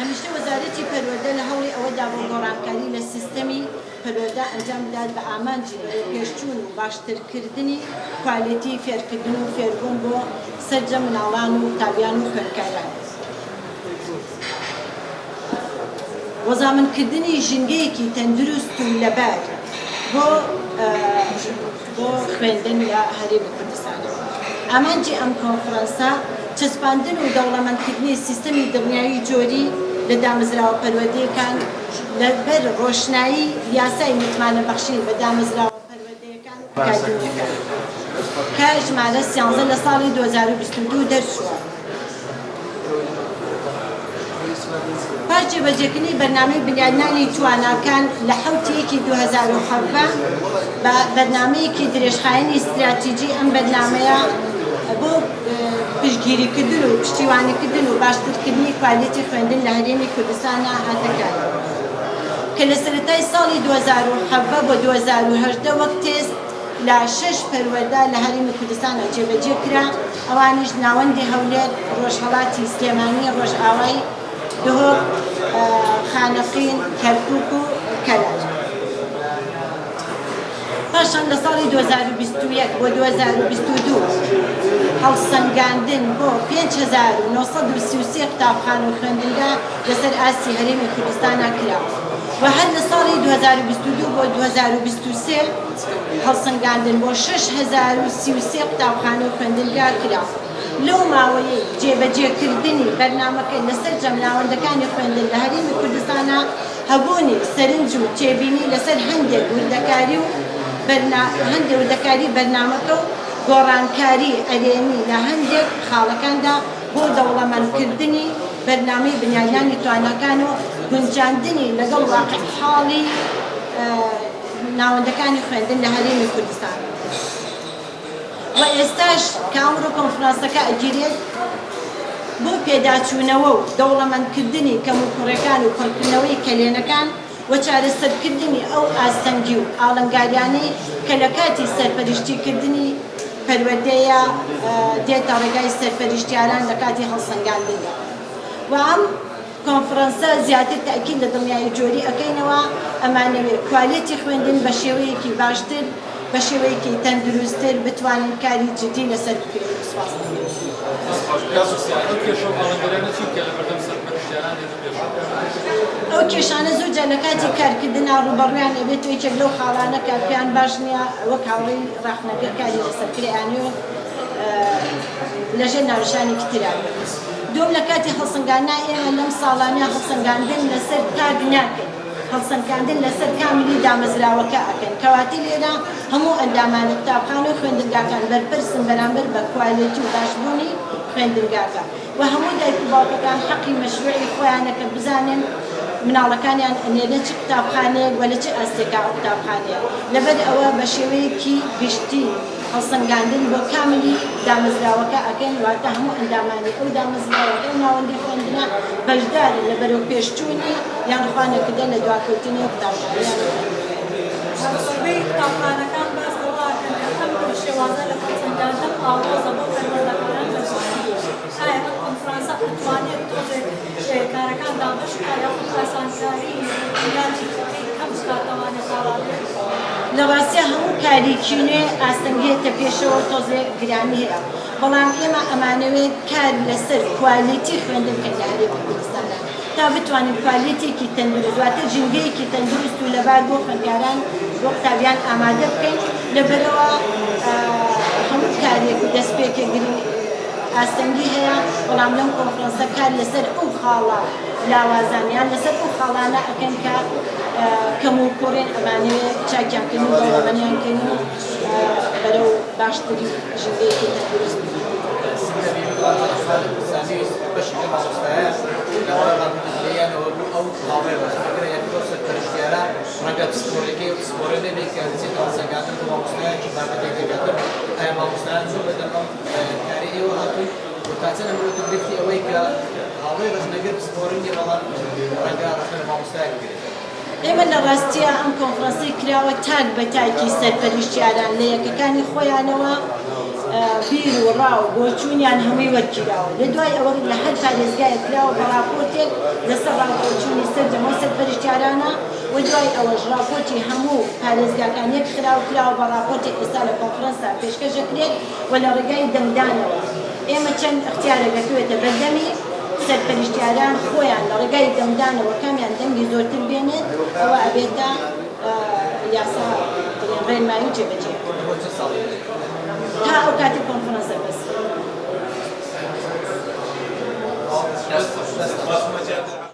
هەمیشە وەزارەتی پەروەردە لە هەوڵی ئەوەدا بۆ گۆڕانکاری لە سیستەمی پەروەردە ئەنجام بدات بە ئامانجی پێشچوون و باشترکردنی کوالیتی فێرکردن و فێربوون بۆ سەرجە مناڵان و تابیان و خوێندکاران. وەزامنکردنی ژینگەیەکی تەندروست و لەبار بۆ خوێندن لە هەرێمی کوردستانەوە. ئامانجی ئەم کۆنفرەنسە چەسپاندن و دەوڵەمەندکردنی سیستەمی دڵنیایی جۆری لە دامەزراوە پەروەردەیەکان لەبەر ڕۆشنایی یاسای متمانەبەخشی بە دامەزراوە پەروەردەیەکان کاردنەکە کە ژمارە 13 لە ساڵی 2022 دەرچووە. پاش جێبەجێکردنی بەرنامەی بنیادنانی تواناکان لە 7 2017 بە بەرنامەیەکی درێژخایەنی استراتیجی ئەم بەرنامەیە بۆ پشتگیریکردن و پشتیوانیکردن و باشترکردنی کوالیتی خوێندن لە هەرێمی کوردستانە هاتەکان کە لە سەرەتای ساڵی 2017 بۆ 2018 وەک تێست لە 6 پەروەردە لە هەرێمی کوردستانە جێبەجێ کرا. ئەوانیش ناوەندی هەولێر، ڕۆژهەڵاتی سلێمانی، ڕۆژئاوای، دهۆک، خانەقین، کەرکووک و کەلار. پاشان لە ساڵی 2021 بۆ 2022 هەڵسەنگاندن بۆ 5933 قوتابخانە و خوێندنگا لەسەر ئاستی هەرێمی کوردستانە کراوە و هەر لە ساڵی 2022 بۆ 2023 هەڵسەنگاندن بۆ 6033 قوتابخانە و خوێندنگا کراوە. لەو ماوەیەی جێبەجێکردنی بەرنامەکە لەسەر جەمناوەندەکانی خوێندن لە هەرێمی کوردستانە هەبوونی سەرنج و تێبینی لەسەر هەندێک وردەکاری بەرنامەکە و گۆڕانکاری ئەرێنی لە هەندێک خاڵەکاندا بۆ دەوڵەمەندکردنی بەرنامەی بنیادنانی تواناکان و گونجاندنی لەگەڵ واقع حاڵی ناوەندەکانی خوێندن لە هەرێمی کوردستان. و ئێستاش کە ئەمڕۆ کۆنفرانسەکە ئەگیرێت بۆ پێداچوونەوە و دەوڵەمەندکردنی کەموکوڕەکان و کۆنکردنەوەی کەلێنەکان و چارەسەرکردنی ئەو ئاستەنگی و ئاڵنگاریانەی کە لە کاتی سەرپەرشتیکردنی پەروەردەیە دێتە ڕێگای سەرپەرشتیاران لە کاتی هەڵسەنگاندندا. و ئەم کۆنفرەنسە زیاتر تاکید لە دڵنیایی جۆری ئەەکەینەوە ئەمانەوێت کوالیتی خوێندن بە شێوەیەکی باشتر، بە شێوەیەکی تەندروستتر بتوانین کاری جدی لەسەر بکەین. ئەو کێشانە زۆرجار لە کاتی کارکردنا ڕوبەڕویان ئەبێت یەکێک لەو خاڵانە کارپیان باش نییە وەک هاوڕێی ڕاخنەگەر کاری لەسەرکرێیانێ و لەژێر ناوشانێکی تران. دوم لە کاتی هەڵسەنگاندنا ئێمە لەم ساڵانە هەڵسەنگاندن لەسەر تاگ ناکەین، هەڵسەنگاندن لەسەر کاملی دامەزراوەکە ئەکەن کەواتە لێرە هەموو ئەندامانی قوتابخانە و خوێندنگاکان بەرپرسن بەرامبەر بە کوالیتی و باشبوونی خوێندنگاکە و هەموو دایک و باوکەکان حەقی مەشروعی خۆیانە کە بزانن مناڵەکانیان ئەنێنە چ قوتابخانەیەک وە لە چ ئەستێکا ئەو قوتابخانەیە. لەبەر ئەوە بە شێوەیەکی گشتی هەڵسەنگاندن بۆ کاملی دامەزراوەکە ئەکەن واتە هەموو ئەندامانی ئەو دامەزراوەکە و ناوەندی خوێندنە بەشدارن لە بەرەو پێشچوونی یان خوانەکردن لە دواکەوتنی قوتابخانەیان. قوتابخانەکان باس دەڵاکەن ئەم شێوازە لە هەڵسەنگاندن ئاڵۆزە بۆ پەروەردەکاران دەستکردووە. ئایا ئەم کۆنفرانسە ئەتوانێت تۆزێک کارەکان دابەش بکات یاخود ئاسانکاری یانی کەم بکاتەوانێت ساڵانێت؟ لە ڕاستیە هەموو کارێکی نوێ ئاستەنگێتە پێشەوە تۆزێ گرانی هەیە، بەڵام ئێمە ئەمانەوێت کار لەسەر کوالیتی خوێندن بکەین لە هەرێمی کوردستانە تا بتوانین کوالیتێکی تەندروست واتە ژینگەیەکی تەندروست و لەبار بۆ خوێندکاران بۆ قوتابیان ئامادە بکەین. لەبەرەوە هەموو کارێک دەستپێکەگری ئاستەنگی هەیە، بەڵام لەم کۆنفرەنسە کار لەسەر ئەو خاڵە لاوازانیان لەسەر ئەو خاڵانە ئەکەن کە کەم و کوڕێن ئەمانەوێت چاکیانکەین و دەوڵەمەندیانکەین و بەرەو باشتری ژینگەیەکی تەندروست ڕەنگە سپۆرەکەی سپۆرە نەبێت کە بچێت هەڵسەنگاندن بۆ مامۆستایەکی بابەتێک دەگاتن. ئایا مامۆستایان زۆر بەدەم کاری ئێوە هاتووی و تاچە ئەمڕۆ گرفتی ئەوەی کە هاوڕێی ڕەخنەگەر سپۆرنی بەڵام ڕەنگە ڕەخنە مامۆستایەک بێت؟ ئێمە لە ڕاستیە ئەم کۆنفرەنسی کراوە تاک بە تاکی سەرپەرشتیاران لە یەکەکانی خۆیانەوە بیر و ڕاو بۆچوونیان هەمووی وەرگیراوە لە دوای ئەوە لە هەر پارێزگایە کراوە بە راپۆرتێک لەسەر ڕاپۆرچوونی سەرجەمە سەر پەرشتیارانە و دوای ئەوەش راپۆرتی هەموو پارێزگاکان یەک کراوە بە راپۆرتێک ئێستا لە کۆنفرەنسا پێشکەشەکرێت و لە ڕێگای دەنگدانەوە ئێمە چەند اختیارەکەوێتە بەردەمی سەرپەرشتیاران خۆیان لە ڕێگای دەنگدانەوە کامیان دەنگی زۆرتر بێنێت ئەوە ئەبێتە یاسا ڕێنمایی و جێبەجێ تا ئەو کاتی کۆنفرەنسە بەس